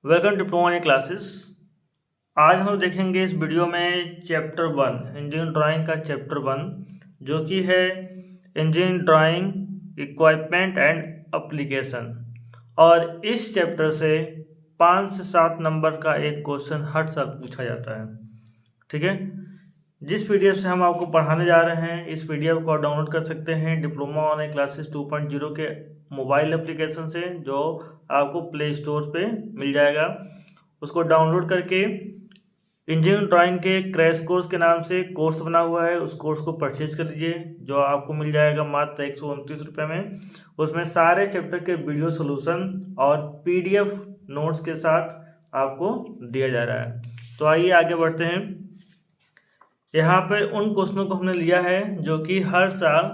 Welcome to diploma classes. आज हम देखेंगे इस वीडियो में चैप्टर 1 इंजीनियरिंग ड्राइंग का चैप्टर 1 जो कि है engineering drawing equipment and application. और इस चैप्टर से 5 से 7 नंबर का एक क्वेश्चन हर साल पूछा जाता है। ठीक है, जिस पीडीएफ से हम आपको पढ़ाने जा रहे हैं इस पीडीएफ को आप डाउनलोड कर सकते हैं डिप्लोमा ऑनलाइन क्लासेस 2.0 के मोबाइल एप्लीकेशन से, जो आपको प्ले स्टोर पे मिल जाएगा। उसको डाउनलोड करके इंजीनियरिंग ड्राइंग के क्रैश कोर्स के नाम से कोर्स बना हुआ है, उस कोर्स को परचेज कर लीजिए, जो आपको मिल जाएगा मात्र 129 रुपये में। उसमें सारे चैप्टर के वीडियो सोल्यूशन और पीडीएफ नोट्स के साथ आपको दिया जा रहा है। तो आइए आगे बढ़ते हैं। यहाँ पर उन क्वेश्चनों को हमने लिया है जो कि हर साल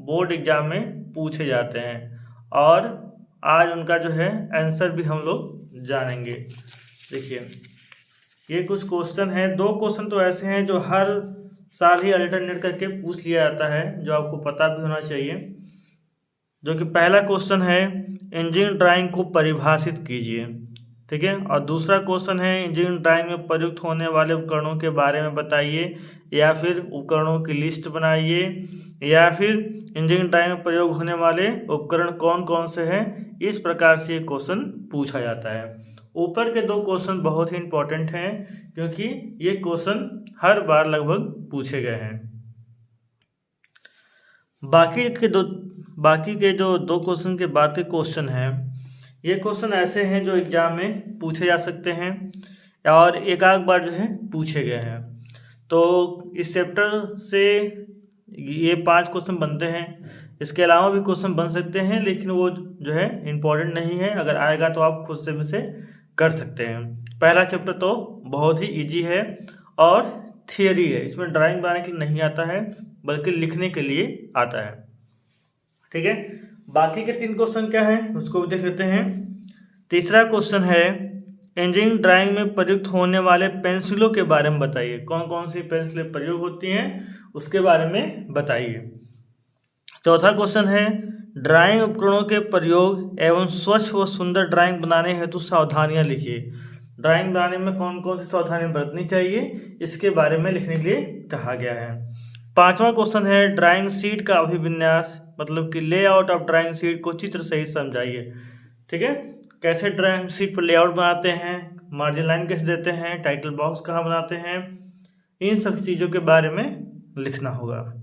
बोर्ड एग्जाम में पूछे जाते हैं, और आज उनका जो है आंसर भी हम लोग जानेंगे। देखिए, ये कुछ क्वेश्चन हैं। 2 क्वेश्चन तो ऐसे हैं जो हर साल ही अल्टरनेट करके पूछ लिया जाता है, जो आपको पता भी होना चाहिए। जो कि पहला क्वेश्चन है इंजीनियरिंग ड्राइंग को परिभाषित कीजिए। ठीक है, और दूसरा क्वेश्चन है इंजीनियरिंग ड्राइंग में प्रयुक्त होने वाले उपकरणों के बारे में बताइए, या फिर उपकरणों की लिस्ट बनाइए, या फिर इंजीनियरिंग ड्राइंग में प्रयोग होने वाले उपकरण कौन कौन से हैं। इस प्रकार से ये क्वेश्चन पूछा जाता है। ऊपर के 2 क्वेश्चन बहुत ही इंपॉर्टेंट हैं, क्योंकि ये क्वेश्चन हर बार लगभग पूछे गए हैं। बाकी के जो 2 क्वेश्चन के बाद के क्वेश्चन हैं, ये क्वेश्चन ऐसे हैं जो एग्जाम में पूछे जा सकते हैं और एक आध बार जो है पूछे गए हैं। तो इस चैप्टर से ये 5 क्वेश्चन बनते हैं। इसके अलावा भी क्वेश्चन बन सकते हैं, लेकिन वो जो है इम्पोर्टेंट नहीं है। अगर आएगा तो आप खुद से भी से कर सकते हैं। पहला चैप्टर तो बहुत ही इजी है और थियरी है, इसमें ड्राइंग बनाने के लिए नहीं आता है, बल्कि लिखने के लिए आता है। ठीक है, बाकी के 3 क्वेश्चन क्या है उसको भी देख लेते हैं। तीसरा क्वेश्चन है इंजीनियरिंग ड्राइंग में प्रयुक्त होने वाले पेंसिलों के बारे में बताइए। कौन कौन सी पेंसिलें प्रयोग होती हैं उसके बारे में बताइए। चौथा क्वेश्चन है ड्राइंग उपकरणों के प्रयोग एवं स्वच्छ व सुंदर ड्राइंग बनाने हेतु सावधानियां लिखिए। ड्राइंग बनाने में कौन कौन सी सावधानियां बरतनी चाहिए, इसके बारे में लिखने के लिए कहा गया है। पांचवा क्वेश्चन है ड्राइंग शीट का अभिविन्यास, मतलब कि लेआउट ऑफ ड्राइंग शीट को चित्र सहित समझाइए। ठीक है, कैसे ड्राइंग शीट पर लेआउट बनाते हैं, मार्जिन लाइन कैसे देते हैं, टाइटल बॉक्स कहाँ बनाते हैं, इन सब चीज़ों के बारे में लिखना होगा।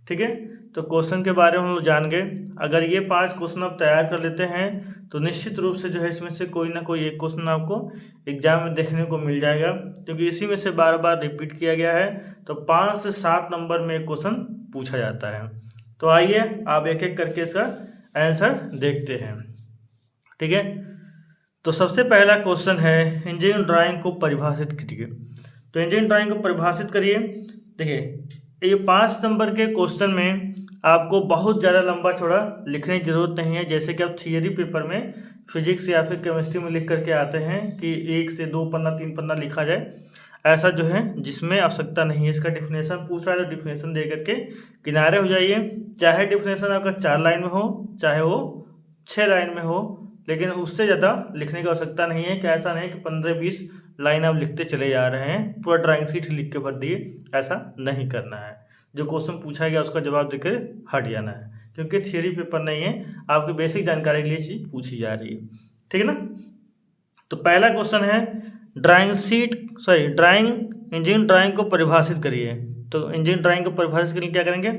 ठीक है, तो क्वेश्चन के बारे में हम लोग जान गए। अगर ये 5 क्वेश्चन आप तैयार कर लेते हैं तो निश्चित रूप से जो है इसमें से कोई ना कोई एक क्वेश्चन आपको एग्जाम में देखने को मिल जाएगा, क्योंकि इसी में से बार बार रिपीट किया गया है। तो 5 से 7 नंबर में एक क्वेश्चन पूछा जाता है। तो आइए आप एक एक करके इसका आंसर देखते हैं। ठीक है, तो सबसे पहला क्वेश्चन है इंजीनियरिंग ड्राइंग को परिभाषित कीजिए। तो इंजीनियरिंग ड्राइंग को परिभाषित करिए। देखिए, ये 5 नंबर के क्वेश्चन में आपको बहुत ज़्यादा लंबा चौड़ा लिखने की ज़रूरत नहीं है। जैसे कि आप थियरी पेपर में फिजिक्स या फिर केमिस्ट्री में लिख करके आते हैं कि 1 से 2 पन्ना 3 पन्ना लिखा जाए, ऐसा जो है जिसमें आवश्यकता नहीं है। इसका डिफिनेशन पूछ रहा है तो डिफिनेशन दे करके किनारे हो जाइए। चाहे डिफिनेशन आपका 4 लाइन में हो, चाहे वो 6 लाइन में हो, लेकिन उससे ज़्यादा लिखने की आवश्यकता नहीं है। कि ऐसा नहीं कि 15-20 लाइन आप लिखते चले जा रहे हैं, पूरा ड्राइंग शीट लिख के भर दिए, ऐसा नहीं करना है। जो क्वेश्चन पूछा गया उसका जवाब देकर हट जाना है, क्योंकि थियरी पेपर नहीं है, आपकी बेसिक जानकारी के लिए चीज़ पूछी जा रही है। ठीक है ना। तो पहला क्वेश्चन है ड्राइंग इंजीनियरिंग ड्राइंग को परिभाषित करिए। तो इंजीनियरिंग ड्राइंग को परिभाषित करने क्या करेंगे,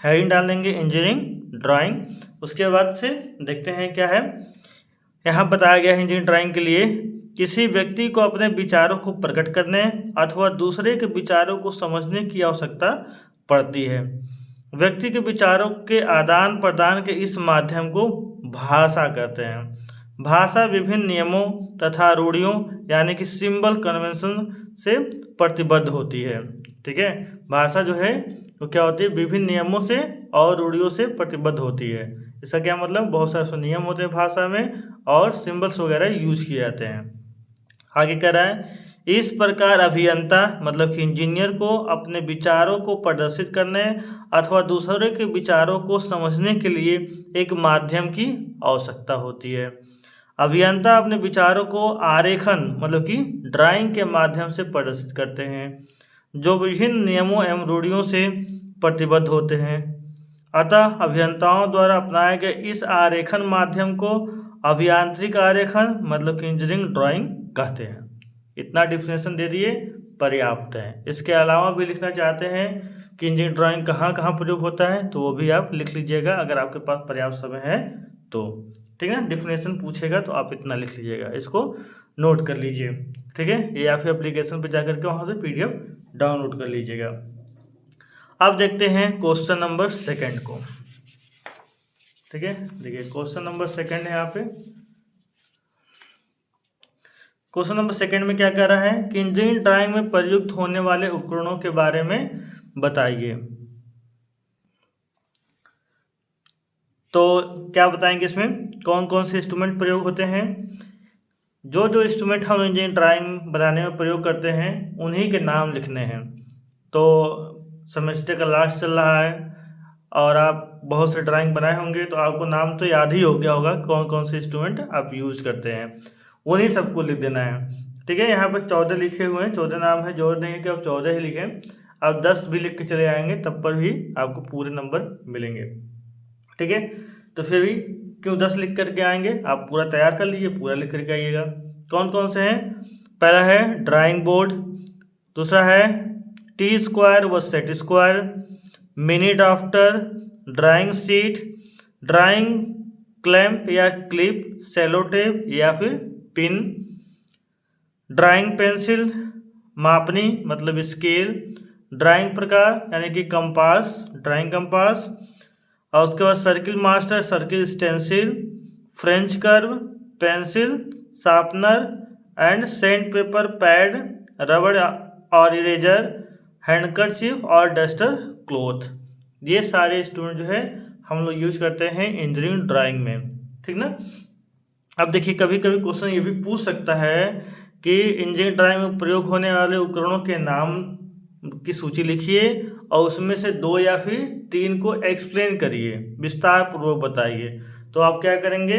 हेडिंग डाल देंगे इंजीनियरिंग ड्राइंग। उसके बाद से देखते हैं क्या है। यहाँ बताया गया है इंजीनियरिंग ड्राइंग के लिए किसी व्यक्ति को अपने विचारों को प्रकट करने अथवा दूसरे के विचारों को समझने की आवश्यकता पड़ती है। व्यक्ति के विचारों के आदान प्रदान के इस माध्यम को भाषा कहते हैं। भाषा विभिन्न नियमों तथा रूढ़ियों यानी कि सिंबल कन्वेंशन से प्रतिबद्ध होती है। ठीक है, भाषा जो है वो क्या होती है, विभिन्न नियमों से और रूढ़ियों से प्रतिबद्ध होती है। इसका क्या मतलब, बहुत सारे नियम होते हैं भाषा में और सिंबल्स वगैरह यूज किए जाते हैं। आगे कह रहा है इस प्रकार अभियंता मतलब कि इंजीनियर को अपने विचारों को प्रदर्शित करने अथवा दूसरे के विचारों को समझने के लिए एक माध्यम की आवश्यकता होती है। अभियंता अपने विचारों को आरेखन मतलब कि ड्राइंग के माध्यम से प्रदर्शित करते हैं जो विभिन्न नियमों एवं रूढ़ियों से प्रतिबद्ध होते हैं। अतः अभियंताओं द्वारा अपनाए गए इस आरेखन माध्यम को अभियांत्रिक आरेखन मतलब कि इंजीनियरिंग ड्राइंग कहते हैं। इतना डिफिनेशन दे दिए, पर्याप्त है। इसके अलावा भी लिखना चाहते हैं कि इंजीनियरिंग ड्राइंग कहाँ कहाँ प्रयोग होता है तो वो भी आप लिख लीजिएगा अगर आपके पास पर्याप्त समय है तो, ठीक है ना। डिफिनेशन पूछेगा तो आप इतना लिख लीजिएगा, इसको नोट कर लीजिए, ठीक है। या फिर एप्लीकेशन पर जाकर के वहाँ से PDF डाउनलोड कर लीजिएगा। अब देखते हैं क्वेश्चन नंबर 2 को, ठीक है। देखिए क्वेश्चन नंबर 2 है यहाँ पे। क्वेश्चन नंबर 2 में क्या कह रहा है कि इंजीनियरिंग ड्राइंग में प्रयुक्त होने वाले उपकरणों के बारे में बताइए। तो क्या बताएंगे, इसमें कौन कौन से इंस्ट्रूमेंट प्रयोग होते हैं। जो जो इंस्ट्रूमेंट हम इंजीनियरिंग ड्राइंग बनाने में प्रयोग करते हैं उन्हीं के नाम लिखने हैं। तो सेमेस्टर का लास्ट चल रहा है और आप बहुत से ड्राइंग बनाए होंगे तो आपको नाम तो याद ही हो गया होगा कौन कौन से इंस्ट्रूमेंट आप यूज़ करते हैं, उन्हीं सबको लिख देना है, ठीक है। यहाँ पर 14 लिखे हुए हैं, 14 नाम है, जोर नहीं है कि आप 14 ही लिखें। आप 10 भी लिख के चले आएंगे तब पर भी आपको पूरे नंबर मिलेंगे, ठीक है। तो फिर भी क्यों 10 लिख करके आएंगे, आप पूरा तैयार कर लीजिए, पूरा लिख करके आइएगा। कौन कौन से हैं, पहला है ड्राइंग बोर्ड, दूसरा है T² व सेट², mini drafter, drawing sheet, drawing clamp या क्लिप, सेलो टेप या फिर पिन, ड्राइंग पेंसिल, मापनी मतलब स्केल, ड्राइंग प्रकार यानी कि कंपास, ड्राइंग कंपास, और उसके बाद circle master, circle stencil, French curve, pencil, sharpener and sand paper pad, रबड़ और इरेजर, हैंडकरचीफ और डस्टर क्लॉथ। ये सारे इंस्ट्रूमेंट जो है हम लोग यूज करते हैं इंजीनियरिंग ड्राइंग में, ठीक ना। अब देखिए कभी कभी क्वेश्चन ये भी पूछ सकता है कि इंजीनियरिंग ड्राइंग में प्रयोग होने वाले उपकरणों के नाम की सूची लिखिए और उसमें से 2 या फिर 3 को एक्सप्लेन करिए, विस्तार पूर्वक बताइए। तो आप क्या करेंगे,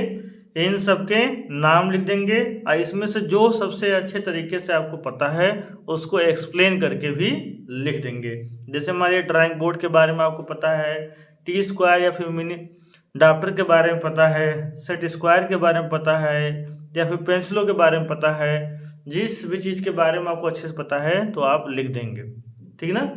इन सबके नाम लिख देंगे और इसमें से जो सबसे अच्छे तरीके से आपको पता है उसको एक्सप्लेन करके भी लिख देंगे। जैसे हमारे ड्राइंग बोर्ड के बारे में आपको पता है, T² या फिर मिनी ड्राफ्टर के बारे में पता है, सेट² के बारे में पता है या फिर पेंसिलों के बारे में पता है, जिस भी चीज़ के बारे में आपको अच्छे से पता है तो आप लिख देंगे, ठीक ना।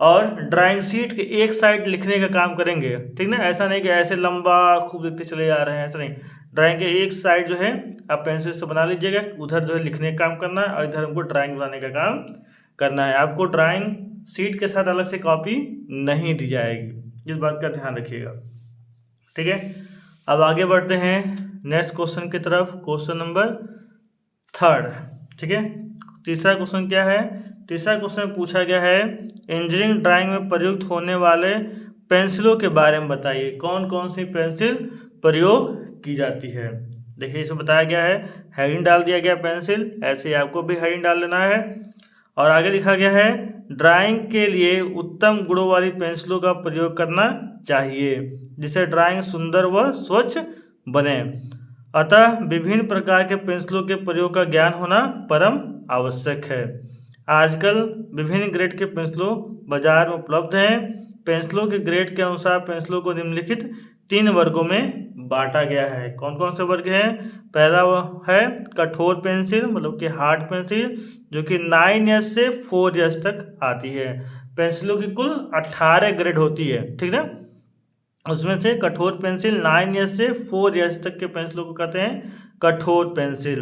और ड्राइंग शीट के एक साइड लिखने का काम करेंगे, ठीक ना। ऐसा नहीं कि ऐसे लंबा खूब लिखते चले जा रहे हैं, ऐसा नहीं। ड्राइंग के एक साइड जो है आप पेंसिल से बना लीजिएगा, उधर जो है लिखने का काम करना है और इधर हमको ड्राइंग बनाने का काम करना है। आपको ड्राइंग शीट के साथ अलग से कॉपी नहीं दी जाएगी, इस बात का ध्यान रखिएगा, ठीक है। अब आगे बढ़ते हैं नेक्स्ट क्वेश्चन की तरफ, क्वेश्चन नंबर 3, ठीक है। तीसरा क्वेश्चन क्या है, तीसरा क्वेश्चन पूछा गया है इंजीनियरिंग ड्राइंग में प्रयुक्त होने वाले पेंसिलों के बारे में बताइए, कौन कौन सी पेंसिल प्रयोग की जाती है। देखिए इसमें बताया गया है, हेडिंग डाल दिया गया पेंसिल, ऐसे आपको भी हेडिंग डाल देना है। और आगे लिखा गया है ड्राइंग के लिए उत्तम गुणों वाली पेंसिलों का प्रयोग करना चाहिए जिससे ड्राइंग सुंदर व स्वच्छ बने। अतः विभिन्न प्रकार के पेंसिलों के प्रयोग का ज्ञान होना परम आवश्यक है। आजकल विभिन्न ग्रेड के पेंसिलों बाजार में उपलब्ध हैं। पेंसिलों के ग्रेड के अनुसार पेंसिलों को निम्नलिखित 3 वर्गों में बांटा गया है। कौन कौन से वर्ग हैं, पहला है कठोर पेंसिल मतलब कि हार्ड पेंसिल जो कि 9S से 4S तक आती है। पेंसिलों की कुल 18 ग्रेड होती है, ठीक ना। उसमें से कठोर पेंसिल 9S से 4S तक के पेंसिलों को कहते हैं कठोर पेंसिल।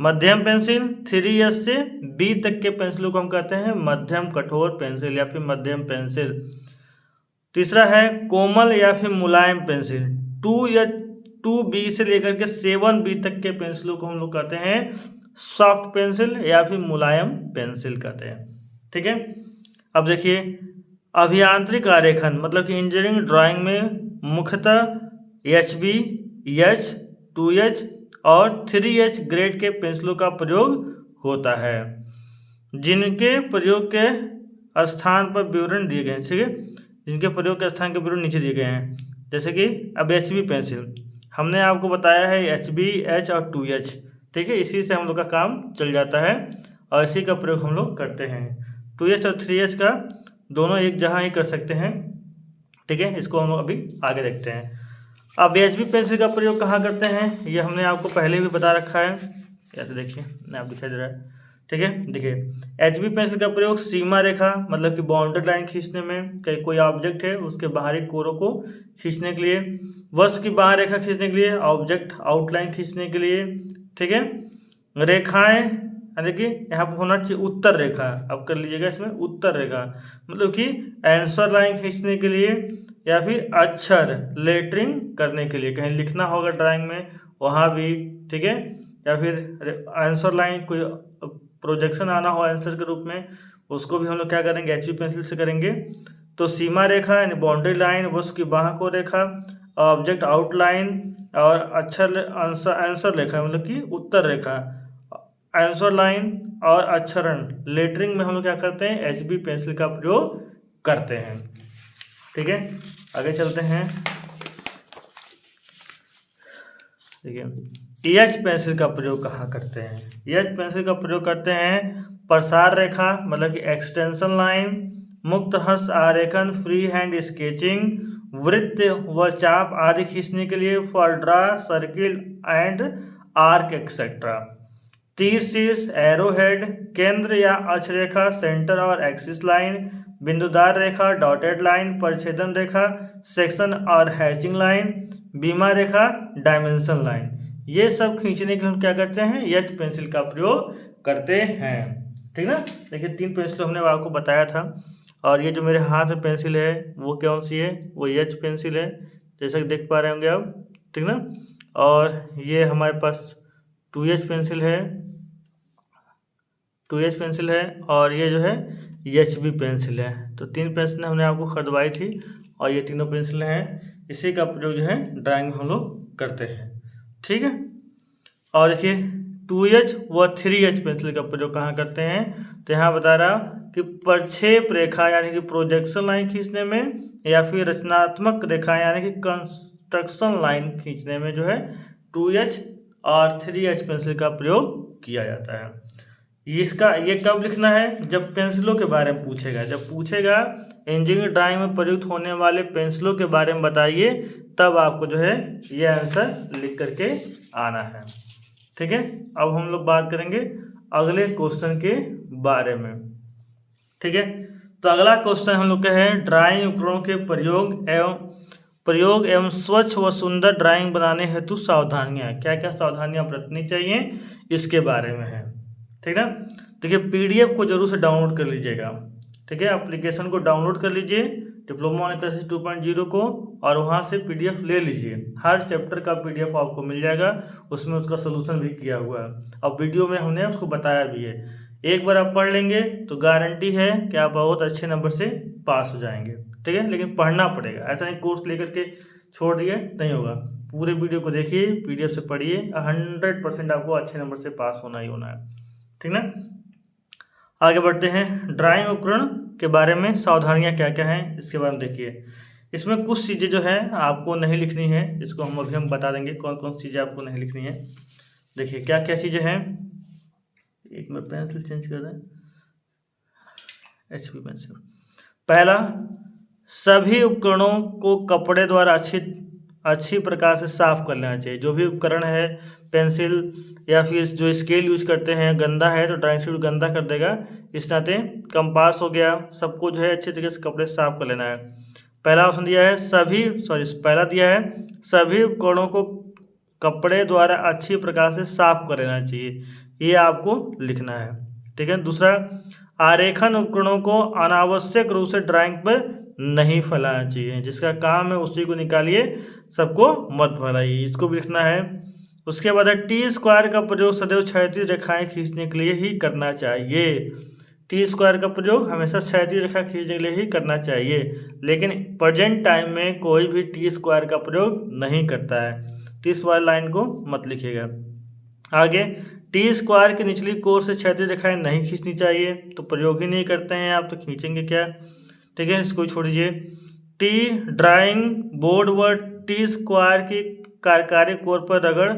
मध्यम पेंसिल 3S से B तक के पेंसिलों को हम कहते हैं मध्यम कठोर पेंसिल या फिर मध्यम पेंसिल। तीसरा है कोमल या फिर मुलायम पेंसिल, 2B से लेकर के 7B तक के पेंसिलों को हम लोग कहते हैं सॉफ्ट पेंसिल या फिर मुलायम पेंसिल कहते हैं, ठीक है। अब देखिए अभियांत्रिक आरेखन मतलब कि इंजीनियरिंग ड्राइंग में मुख्यतः HB, H, 2H और 3H ग्रेड के पेंसिलों का प्रयोग होता है जिनके प्रयोग के स्थान पर विवरण दिए गए हैं, ठीक है। जिनके प्रयोग के स्थान के विवरण नीचे दिए गए हैं। जैसे कि अब HB पेंसिल हमने आपको बताया है HB, H और 2H, ठीक है। इसी से हम लोग का काम चल जाता है और इसी का प्रयोग हम लोग करते हैं। 2H और 3H का दोनों एक जहाँ ही कर सकते हैं, ठीक है। इसको हम लोग अभी आगे देखते हैं। अब HB पेंसिल का प्रयोग कहाँ करते हैं, ये हमने आपको पहले भी बता रखा है। ऐसे देखिए, आप दिखाई दे रहा है, ठीक है। देखिए, HB पेंसिल का प्रयोग सीमा रेखा मतलब कि बाउंड्री लाइन खींचने में, कहीं कोई ऑब्जेक्ट है उसके बाहरी कोरों को खींचने के लिए, वस्तु की बाहर रेखा खींचने के लिए, ऑब्जेक्ट आउटलाइन खींचने के लिए, ठीक है। रेखाएं यानी कि यहाँ पर होना चाहिए उत्तर रेखा, अब कर लीजिएगा इसमें उत्तर रेखा, मतलब कि आंसर लाइन खींचने के लिए, या फिर अक्षर लेटरिंग करने के लिए, कहीं लिखना होगा ड्राइंग में वहाँ भी, ठीक है। या फिर आंसर लाइन कोई प्रोजेक्शन आना हो आंसर के रूप में, उसको भी हम लोग क्या करेंगे, HB पेंसिल से करेंगे। तो सीमा रेखा यानी बाउंड्री लाइन, वस्तु की बाह को रेखा, ऑब्जेक्ट आउटलाइन और अक्षर आंसर रेखा मतलब कि उत्तर रेखा, आंसर लाइन और अक्षरण लेटरिंग में हम लोग क्या करते हैं, HB पेंसिल का प्रयोग करते हैं, ठीक है। आगे चलते हैं। देखिए, EH पेंसिल का प्रयोग कहाँ करते हैं। EH पेंसिल का प्रयोग करते हैं प्रसार रेखा मतलब कि एक्सटेंशन लाइन, मुक्त हस्त आरेखन, फ्री हैंड स्केचिंग, वृत्त व चाप आदि खींचने के लिए, for draw circle and arc etcetera. तीर शीर्ष एरो हेड, केंद्र या अक्षरेखा सेंटर और एक्सिस लाइन, बिंदुदार रेखा डॉटेड लाइन, परिच्छेदन रेखा सेक्शन और हैचिंग लाइन, बीमा रेखा डायमेंशन लाइन, ये सब खींचने के लिए हम क्या करते हैं, EH पेंसिल का प्रयोग करते हैं, ठीक ना। देखिए, 3 पेंसिल हमने आपको बताया था, और ये जो मेरे हाथ में पेंसिल है वो कौन सी है, वो EH पेंसिल है, जैसा कि देख पा रहे होंगे आप, ठीक ना। और ये हमारे पास 2H पेंसिल है, 2H पेंसिल है, और ये जो है HB पेंसिल है। तो 3 पेंसिल हमने आपको खरीदवाई थी, और ये तीनों पेंसिल हैं, इसी का प्रयोग जो है ड्राइंग में हम लोग करते हैं, ठीक है। और देखिए, 2H व 3H पेंसिल का प्रयोग कहाँ करते हैं, तो यहाँ बता रहा कि प्रक्षेप रेखा यानी कि प्रोजेक्शन लाइन खींचने में, या फिर रचनात्मक रेखा यानी कि कंस्ट्रक्शन लाइन खींचने में जो है 2H और 3H पेंसिल का प्रयोग किया जाता है। ये कब लिखना है, जब पेंसिलों के बारे में पूछेगा, जब पूछेगा इंजीनियरिंग ड्राइंग में प्रयुक्त होने वाले पेंसिलों के बारे में बताइए, तब आपको जो है ये आंसर लिख करके आना है, ठीक है। अब हम लोग बात करेंगे अगले क्वेश्चन के बारे में, ठीक है। तो अगला क्वेश्चन हम लोग का है ड्राइंग उपकरणों के प्रयोग एवं स्वच्छ व सुंदर ड्राइंग बनाने हेतु सावधानियां, क्या क्या सावधानियां बरतनी चाहिए इसके बारे में है, ठीक ना। देखिए, PDF को जरूर से डाउनलोड कर लीजिएगा, ठीक है। एप्लीकेशन को डाउनलोड कर लीजिए, डिप्लोमा ऑन क्लासेस 2.0 को, और वहाँ से PDF ले लीजिए। हर चैप्टर का PDF आपको मिल जाएगा, उसमें उसका सोल्यूशन भी किया हुआ है, और वीडियो में हमने उसको बताया भी है। एक बार आप पढ़ लेंगे तो गारंटी है कि आप बहुत अच्छे नंबर से पास हो जाएंगे, ठीक है। लेकिन पढ़ना पड़ेगा, ऐसा नहीं कोर्स लेकर के छोड़ दिए नहीं होगा। पूरे वीडियो को देखिए, PDF से पढ़िए, 100% आपको अच्छे नंबर से पास होना ही होना है, ठीक ना। आगे बढ़ते हैं, ड्राइंग उपकरण के बारे में सावधानियां क्या क्या हैं इसके बारे में देखिए। इसमें कुछ चीज़ें जो है आपको नहीं लिखनी है, इसको हम अभी बता देंगे कौन कौन सी चीज़ें आपको नहीं लिखनी है। देखिए, क्या क्या चीज़ें हैं, एक मिनट पेंसिल चेंज कर दें, HB पेंसिल। पहला, सभी उपकरणों को कपड़े द्वारा अच्छी प्रकार से साफ कर लेना चाहिए। जो भी उपकरण है, पेंसिल या फिर जो स्केल यूज करते हैं, गंदा है तो ड्राइंग शीट गंदा कर देगा, इस नाते कंपास हो गया, सबको जो है अच्छे तरीके से कपड़े साफ कर लेना है। पहला ऑप्शन दिया है पहला दिया है सभी उपकरणों को कपड़े द्वारा अच्छी प्रकार से साफ कर लेना चाहिए, ये आपको लिखना है, ठीक है। दूसरा, आरेखन उपकरणों को अनावश्यक रूप से ड्राइंग पर नहीं फैलाना चाहिए, जिसका काम है उसी को निकालिए, सबको मत फैलाइए, इसको भी लिखना है। उसके बाद T² का प्रयोग सदैव क्षैतिज रेखाएं खींचने के लिए ही करना चाहिए। T² का प्रयोग हमेशा क्षैतिज रेखा खींचने के लिए ही करना चाहिए, लेकिन प्रेजेंट टाइम में कोई भी T² का प्रयोग नहीं करता है, T वाली लाइन को मत लिखिएगा। आगे, T² की निचली कोर से क्षैतिज रेखाएं नहीं खींचनी चाहिए, तो प्रयोग ही नहीं करते हैं आप, तो खींचेंगे क्या, ठीक है, इसको छोड़ दीजिए। ड्राइंग बोर्ड व T² की कार्यकारी कोर पर रगड़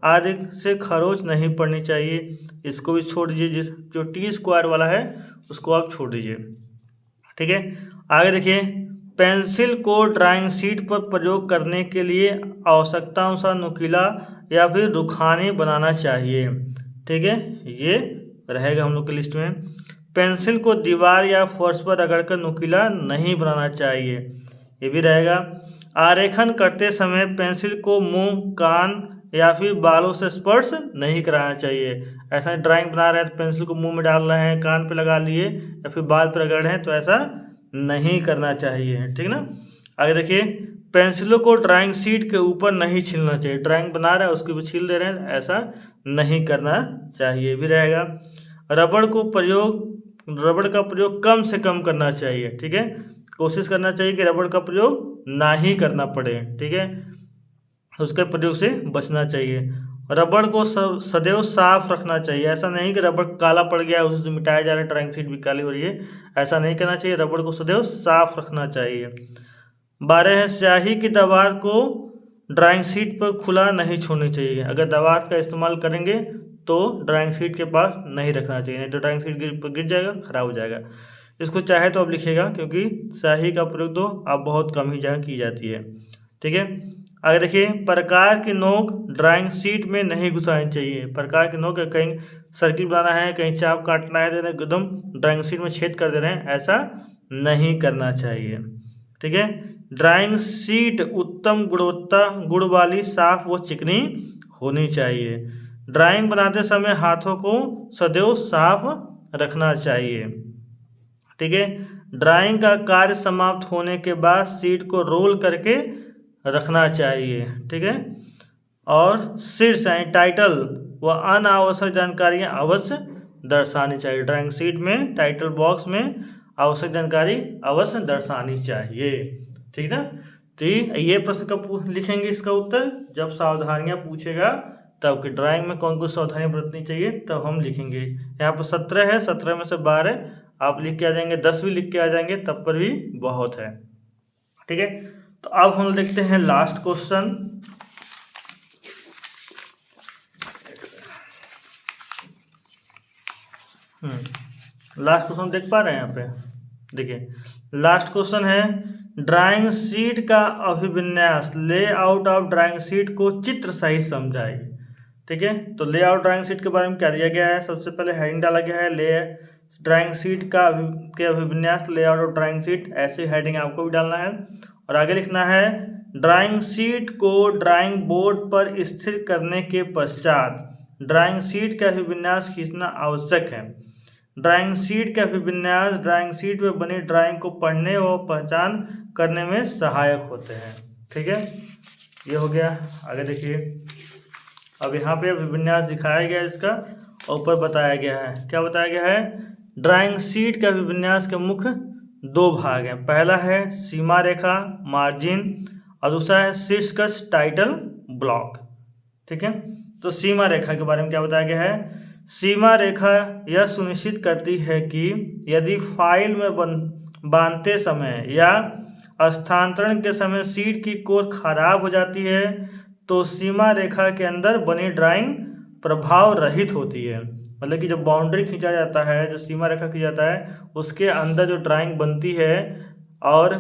आदि से खरोच नहीं पड़नी चाहिए। इसको भी छोड़ दीजिए, जो टी स्क्वायर वाला है उसको आप छोड़ दीजिए। ठीक है, आगे देखिए, पेंसिल को ड्राइंग शीट पर प्रयोग करने के लिए आवश्यकता अनुसार नुकीला या फिर रुखानी बनाना चाहिए। ठीक है, ये रहेगा हम लोग की लिस्ट में। पेंसिल को दीवार या फर्श पर रगड़कर नुकीला नहीं बनाना चाहिए, ये भी रहेगा। आरेखन करते समय पेंसिल को मुंह, कान या फिर बालों से स्पर्श नहीं कराना चाहिए। ऐसा ड्राइंग बना रहे हैं तो पेंसिल को मुंह में डाल रहे हैं, कान पे लगा लिए या फिर बाल पे रगड़ रहे हैं, तो ऐसा नहीं करना चाहिए। ठीक ना। आगे देखिए, पेंसिलों को ड्राइंग शीट के ऊपर नहीं छीलना चाहिए। ड्राइंग बना रहे हैं उसके ऊपर छील दे रहे हैं, ऐसा नहीं करना चाहिए, भी रहेगा। रबड़ का प्रयोग कम से कम करना चाहिए। ठीक है, कोशिश करना चाहिए कि रबड़ का प्रयोग ना ही करना पड़े। ठीक है, उसके प्रयोग से बचना चाहिए। रबड़ को सदैव साफ रखना चाहिए। ऐसा नहीं कि रबड़ काला पड़ गया उसे मिटाया जा रहा है, ड्राइंग शीट भी काली हो रही है, ऐसा नहीं करना चाहिए। रबड़ को सदैव साफ रखना चाहिए। 12 है, स्याही की दवात को ड्राइंग शीट पर खुला नहीं छोड़नी चाहिए। अगर दवात का इस्तेमाल करेंगे तो ड्राइंग शीट के पास नहीं रखना चाहिए, नहीं तो ड्राइंग शीट गिर जाएगा, खराब हो जाएगा। इसको चाहे तो आप लिखिएगा, क्योंकि स्याही का प्रयोग तो अब बहुत कम ही जगह की जाती है। ठीक है, आगे देखिए, प्रकार की नोक ड्राइंग शीट में नहीं घुसानी चाहिए। प्रकार की नोक, कहीं सर्किल बनाना है, कहीं चाप काटना है, एकदम ड्राइंग शीट में छेद कर दे रहे हैं, ऐसा नहीं करना चाहिए। ठीक है, ड्राइंग शीट उत्तम गुण वाली, साफ व चिकनी होनी चाहिए। ड्राइंग बनाते समय हाथों को सदैव साफ रखना चाहिए। ठीक है, ड्राइंग का कार्य समाप्त होने के बाद शीट को रोल करके रखना चाहिए। ठीक है, और शीर्ष यानी टाइटल व अनावश्यक जानकारियाँ अवश्य दर्शानी चाहिए। ड्राइंग शीट में टाइटल बॉक्स में आवश्यक जानकारी अवश्य दर्शानी चाहिए। ठीक है ना। तो ये प्रश्न कब लिखेंगे इसका उत्तर? जब सावधानियाँ पूछेगा तब कि ड्राइंग में कौन कौन सावधानियाँ बरतनी चाहिए तब हम लिखेंगे। यहाँ पर 17 है, 17 में से 12 आप लिख के आ जाएंगे, 10 भी लिख के आ जाएंगे तब पर भी बहुत है। ठीक है, तो अब हम देखते हैं लास्ट क्वेश्चन। लास्ट क्वेश्चन देख पा रहे हैं यहाँ पे? देखिए, लास्ट क्वेश्चन है, ड्राइंग शीट का अभिविन्यास, लेआउट ऑफ ड्राइंग शीट को चित्र सहित समझाइए। ठीक है, तो लेआउट ड्राइंग शीट के बारे में क्या दिया गया है? सबसे पहले हेडिंग डाला गया है, ले ड्राइंग शीट के अभिविन्यास, लेआउट ऑफ ड्राइंग शीट, ऐसे हेडिंग आपको भी डालना है। और आगे लिखना है, ड्राइंग शीट को ड्राइंग बोर्ड पर स्थिर करने के पश्चात ड्राइंग शीट का अभिविन्यास खींचना आवश्यक है। ड्राइंग शीट के अभिविन्यास ड्राइंग शीट में बनी ड्राइंग को पढ़ने और पहचान करने में सहायक होते हैं। ठीक है, ये हो गया। आगे देखिए, अब यहाँ पे अभिविन्यास दिखाया गया है इसका, ऊपर बताया गया है। क्या बताया गया है? ड्राइंग शीट के अभिविन्यास के मुख्य 2 भाग हैं। पहला है सीमा रेखा, मार्जिन, और दूसरा है शीर्षक, टाइटल ब्लॉक। ठीक है, तो सीमा रेखा के बारे में क्या बताया गया है? सीमा रेखा यह सुनिश्चित करती है कि यदि फाइल में बांधते समय या स्थानांतरण के समय शीट की कोर खराब हो जाती है तो सीमा रेखा के अंदर बनी ड्राइंग प्रभाव रहित होती है। मतलब कि जब बाउंड्री खींचा जाता है, जो सीमा रेखा खींचा जाता है, उसके अंदर जो ड्राइंग बनती है और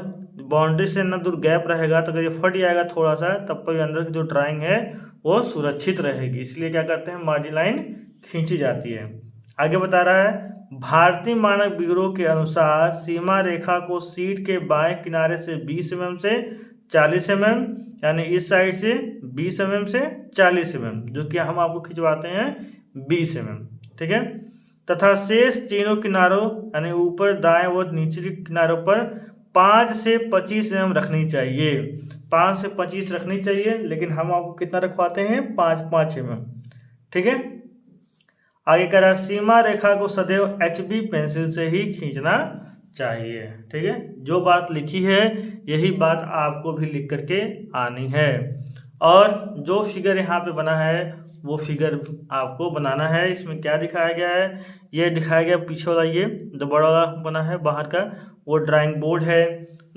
बाउंड्री से न दूर गैप रहेगा तो अगर ये फट जाएगा थोड़ा सा, तब पर अंदर की जो ड्राइंग है वो सुरक्षित रहेगी। इसलिए क्या करते हैं, मार्जिन लाइन खींची जाती है। आगे बता रहा है, भारतीय मानक ब्यूरो के अनुसार सीमा रेखा को शीट के बाएं किनारे से 20 mm से 40 mm, यानी इस साइड से 20 mm से 40 mm, जो कि हम आपको खिंचवाते हैं 20 mm। ठीक है, तथा शेष तीनों किनारों यानी ऊपर, दाएं व निचले किनारों पर 5 से 25 mm रखनी चाहिए। 5 से 25 रखनी चाहिए, लेकिन हम आपको कितना रखवाते हैं? 5 mm। ठीक है, आगे कह रहा है, सीमा रेखा को सदैव HB पेंसिल से ही खींचना चाहिए। ठीक है, जो बात लिखी है यही बात आपको भी लिख करके आनी है। और जो फिगर यहाँ पे बना है वो फिगर आपको बनाना है। इसमें क्या दिखाया गया है? ये दिखाया गया पीछे वाला, ये जो बड़ा वाला बना है बाहर का, वो ड्राइंग बोर्ड है।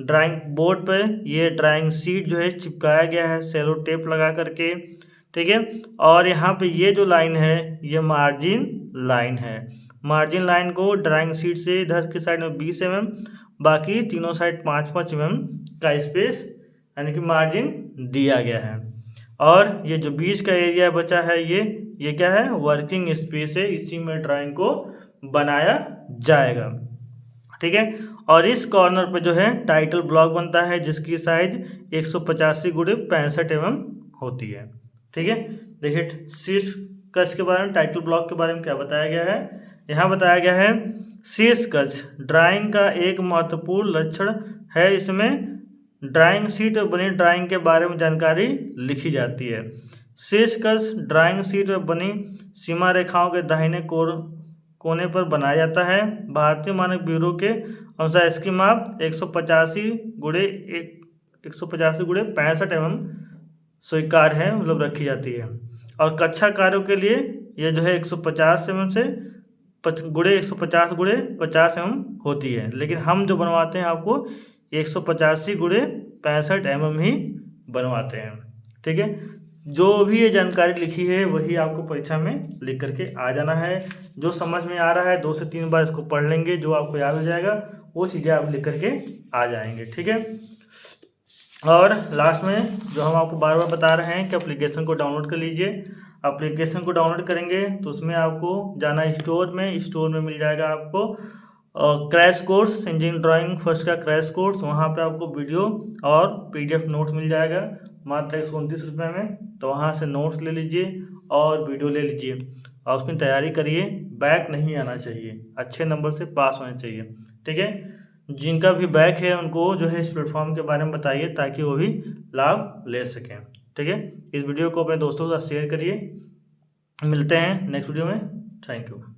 ड्राइंग बोर्ड पर ये ड्राइंग शीट जो है चिपकाया गया है सेलो टेप लगा करके, ठीक है। और यहाँ पे ये जो लाइन है ये मार्जिन लाइन है। मार्जिन लाइन को ड्राइंग शीट से इधर की साइड में 20 mm, बाकी तीनों साइड 5-5 mm का स्पेस यानी कि मार्जिन दिया गया है। और ये जो बीच का एरिया बचा है ये क्या है, वर्किंग स्पेस है, इसी में ड्राइंग को बनाया जाएगा, ठीक है। और इस कॉर्नर पे जो है टाइटल ब्लॉक बनता है जिसकी साइज 185 × 65 mm होती है, ठीक है। देखिए शीर्ष कक्ष के बारे में, टाइटल ब्लॉक के बारे में क्या बताया गया है। यहाँ बताया गया है शीर्ष कक्ष ड्राइंग का एक महत्वपूर्ण लक्षण है, इसमें ड्राइंग शीट और बनी ड्राइंग के बारे में जानकारी लिखी जाती है। शीर्ष कक्ष ड्राइंग शीट और बनी सीमा रेखाओं के दाहिने कोने पर बनाया जाता है। भारतीय मानक ब्यूरो के अनुसार इसकी माप 185 × 65 mm स्वीकार है, मतलब रखी जाती है। और कक्षा कार्यों के लिए ये जो है 150 mm से 150 × 50 mm होती है, लेकिन हम जो बनवाते हैं आपको 185 × 65 mm ही बनवाते हैं, ठीक है। जो भी ये जानकारी लिखी है वही आपको परीक्षा में लिख करके आ जाना है। जो समझ में आ रहा है 2 से 3 बार इसको पढ़ लेंगे, जो आपको याद हो जाएगा वो चीज़ें आप लिख करके आ जाएंगे, ठीक है। और लास्ट में जो हम आपको बार बार बता रहे हैं कि एप्लीकेशन को डाउनलोड कर लीजिए। एप्लीकेशन को डाउनलोड करेंगे तो उसमें आपको जाना है स्टोर में मिल जाएगा आपको crash course engineering drawing first का क्रैश कोर्स। वहाँ पे आपको वीडियो और PDF नोट्स मिल जाएगा मात्र 129 रुपये में। तो वहाँ से नोट्स ले लीजिए और वीडियो ले लीजिए और उसमें तैयारी करिए। बैक नहीं आना चाहिए, अच्छे नंबर से पास होने चाहिए, ठीक है। जिनका भी बैक है उनको जो है इस प्लेटफॉर्म के बारे में बताइए ताकि वो भी लाभ ले सकें, ठीक है। इस वीडियो को अपने दोस्तों के साथ शेयर करिए। मिलते हैं नेक्स्ट वीडियो में। Thank you.